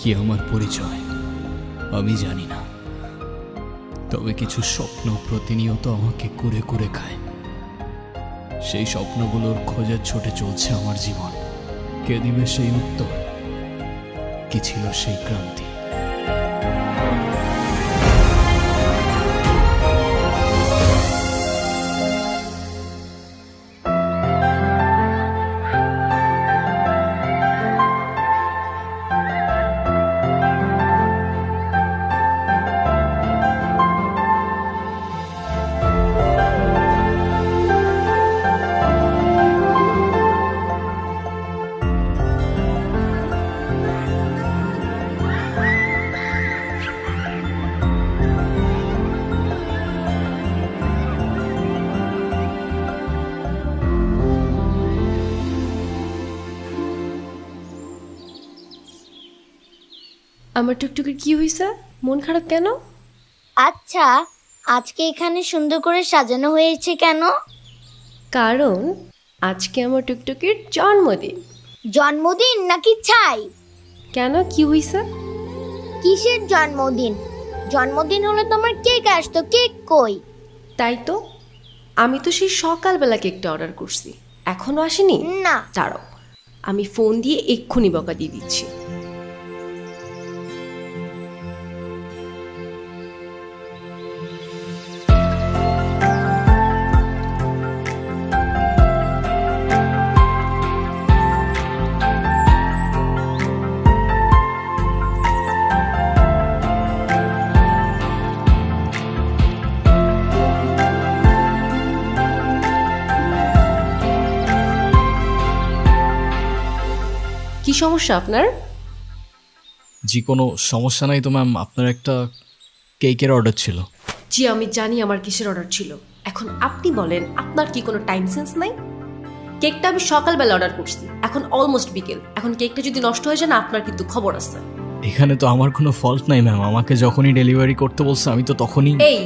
কি আমার পরিচয় আমি জানি না, তবে কিছু স্বপ্ন প্রতিনিয়ত আমাকে কুরে কুরে খায়। সেই স্বপ্নগুলোর খোঁজে ছুটে চলছে আমার জীবন। কে দিবে সেই উত্তর? কি ছিল সেই ক্রান্তি? আমার টুকটুকির কি হইছে? মন খারাপ কেন? আচ্ছা, আজকে এখানে সুন্দর করে সাজানো হয়েছে কেন? কারণ আজকে আমার টুকটুকির জন্মদিন। জন্মদিন নাকি ছাই? কেন, কি হইছে? কিসের জন্মদিন? জন্মদিন হলে তোমার কেক আসতো, কেক কই? তাই তো, আমি তো সেই সকালবেলা কেকটা অর্ডার করছি, এখনো আসেনি। না। দাঁড়াও, আমি ফোন দিয়ে এক্ষুনি বকা দিয়ে দিচ্ছি। কি সমস্যা আপনার? জি কোনো সমস্যা নাই তো ম্যাম, আপনার একটা কেকের অর্ডার ছিল। জি আমি জানি আমার কিসের অর্ডার ছিল, এখন আপনি বলেন আপনার কি কোনো টাইম সেন্স নাই? কেকটা আমি সকালবেলা অর্ডার করছি, এখন অলমোস্ট বিকেল, এখন কেকটা যদি নষ্ট হয়ে যায় না আপনার কিন্তু খবর আছে। এখানে তো আমার কোনো ফল্ট নাই ম্যাম, আমাকে যখনই ডেলিভারি করতে বলছে আমি তো তখনই। এই